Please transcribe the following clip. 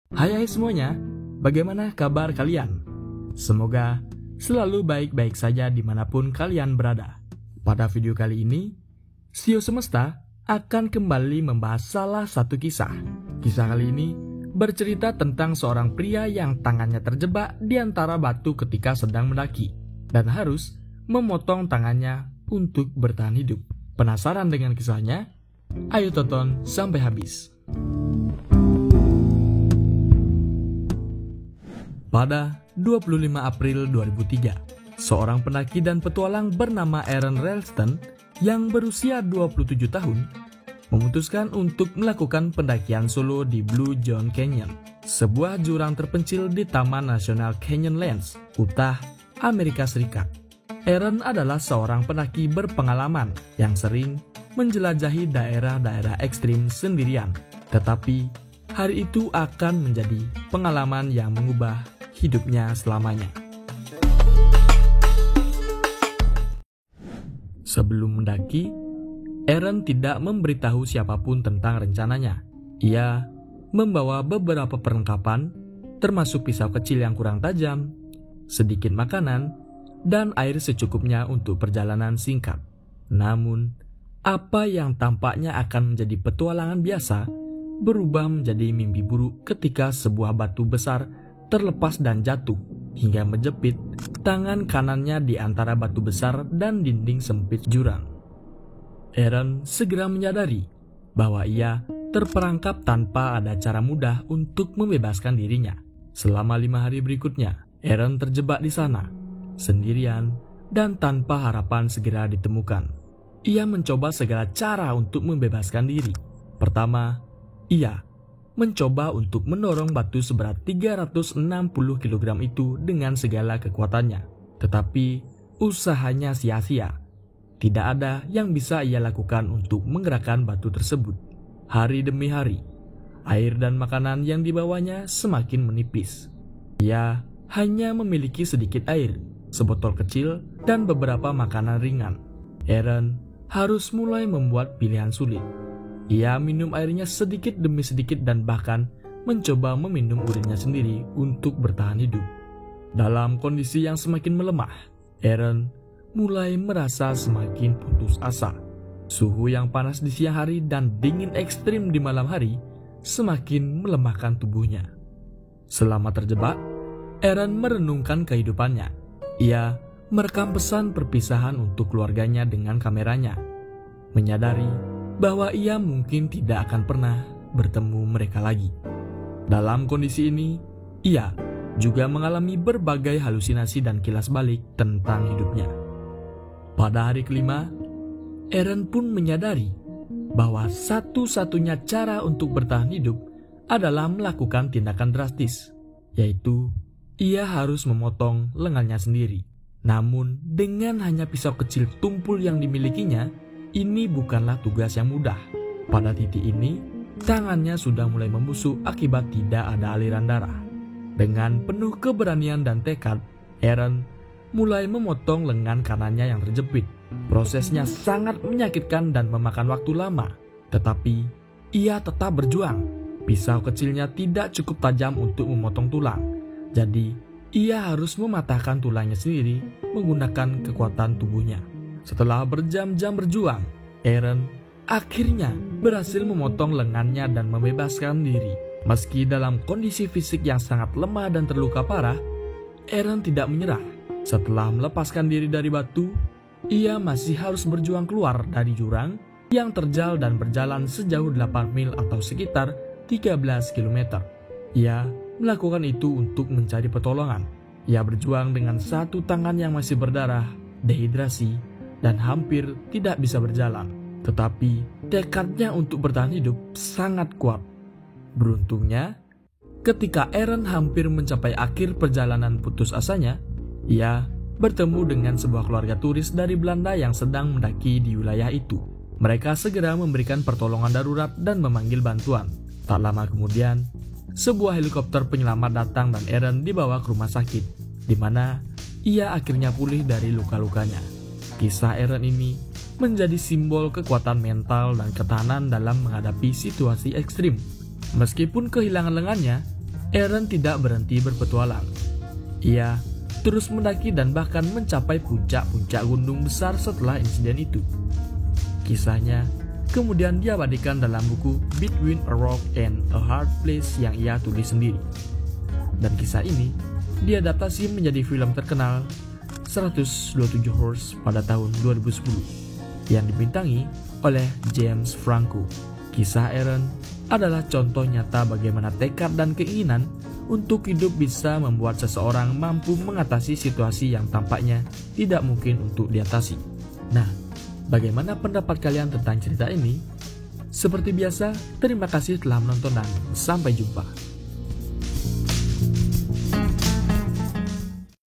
Hai semuanya, bagaimana kabar kalian? Semoga selalu baik-baik saja dimanapun kalian berada. Pada video kali ini, Sio Semesta akan kembali membahas salah satu kisah. Kisah kali ini bercerita tentang seorang pria yang tangannya terjebak di antara batu ketika sedang mendaki dan harus memotong tangannya untuk bertahan hidup. Penasaran dengan kisahnya? Ayo tonton sampai habis. Pada 25 April 2003, seorang pendaki dan petualang bernama Aaron Ralston yang berusia 27 tahun memutuskan untuk melakukan pendakian solo di Blue John Canyon, sebuah jurang terpencil di Taman Nasional Canyonlands, Utah, Amerika Serikat. Aaron adalah seorang pendaki berpengalaman yang sering menjelajahi daerah-daerah ekstrim sendirian, tetapi hari itu akan menjadi pengalaman yang mengubah hidupnya selamanya. Sebelum mendaki, Aaron tidak memberitahu siapapun tentang rencananya. Ia membawa beberapa perlengkapan, termasuk pisau kecil yang kurang tajam, sedikit makanan, dan air secukupnya untuk perjalanan singkat. Namun, apa yang tampaknya akan menjadi petualangan biasa berubah menjadi mimpi buruk ketika sebuah batu besar terlepas dan jatuh hingga menjepit tangan kanannya di antara batu besar dan dinding sempit jurang. Aaron segera menyadari bahwa ia terperangkap tanpa ada cara mudah untuk membebaskan dirinya. Selama 5 hari berikutnya, Aaron terjebak di sana, sendirian dan tanpa harapan segera ditemukan. Ia mencoba segala cara untuk membebaskan diri. Pertama, ia mencoba untuk mendorong batu seberat 360 kg itu dengan segala kekuatannya. Tetapi usahanya sia-sia. Tidak ada yang bisa ia lakukan untuk menggerakkan batu tersebut. Hari demi hari, air dan makanan yang dibawanya semakin menipis. Ia hanya memiliki sedikit air, sebotol kecil, dan beberapa makanan ringan. Aaron harus mulai membuat pilihan sulit. Ia minum airnya sedikit demi sedikit dan bahkan mencoba meminum urinnya sendiri untuk bertahan hidup. Dalam kondisi yang semakin melemah, Aaron mulai merasa semakin putus asa. Suhu yang panas di siang hari dan dingin ekstrim di malam hari semakin melemahkan tubuhnya. Selama terjebak, Aaron merenungkan kehidupannya. Ia merekam pesan perpisahan untuk keluarganya dengan kameranya, menyadari bahwa ia mungkin tidak akan pernah bertemu mereka lagi. Dalam kondisi ini, ia juga mengalami berbagai halusinasi dan kilas balik tentang hidupnya. Pada hari kelima, Aaron pun menyadari bahwa satu-satunya cara untuk bertahan hidup adalah melakukan tindakan drastis, yaitu ia harus memotong lengannya sendiri. Namun, dengan hanya pisau kecil tumpul yang dimilikinya, ini bukanlah tugas yang mudah. Pada titik ini, tangannya sudah mulai membusuk akibat tidak ada aliran darah. Dengan penuh keberanian dan tekad, Aaron mulai memotong lengan kanannya yang terjepit. Prosesnya sangat menyakitkan dan memakan waktu lama, tetapi ia tetap berjuang. Pisau kecilnya tidak cukup tajam untuk memotong tulang, jadi ia harus mematahkan tulangnya sendiri menggunakan kekuatan tubuhnya. Setelah berjam-jam berjuang, Aaron akhirnya berhasil memotong lengannya dan membebaskan diri. Meski dalam kondisi fisik yang sangat lemah dan terluka parah, Aaron tidak menyerah. Setelah melepaskan diri dari batu, ia masih harus berjuang keluar dari jurang yang terjal dan berjalan sejauh 8 mil atau sekitar 13 km. Ia melakukan itu untuk mencari pertolongan. Ia berjuang dengan satu tangan yang masih berdarah, dehidrasi, dan hampir tidak bisa berjalan. Tetapi tekadnya untuk bertahan hidup sangat kuat. Beruntungnya, ketika Aaron hampir mencapai akhir perjalanan putus asanya, ia bertemu dengan sebuah keluarga turis dari Belanda yang sedang mendaki di wilayah itu. Mereka segera memberikan pertolongan darurat dan memanggil bantuan. Tak lama kemudian, sebuah helikopter penyelamat datang dan Aaron dibawa ke rumah sakit, di mana ia akhirnya pulih dari luka-lukanya. Kisah Aaron ini menjadi simbol kekuatan mental dan ketahanan dalam menghadapi situasi ekstrim. Meskipun kehilangan lengannya, Aaron tidak berhenti berpetualang. Ia terus mendaki dan bahkan mencapai puncak-puncak gunung besar setelah insiden itu. Kisahnya kemudian diabadikan dalam buku Between a Rock and a Hard Place yang ia tulis sendiri. Dan kisah ini diadaptasi menjadi film terkenal 127 Hours pada tahun 2010 yang dibintangi oleh James Franco. Kisah Aaron adalah contoh nyata bagaimana tekad dan keinginan untuk hidup bisa membuat seseorang mampu mengatasi situasi yang tampaknya tidak mungkin untuk diatasi. Nah, bagaimana pendapat kalian tentang cerita ini? Seperti biasa, terima kasih telah menonton dan sampai jumpa.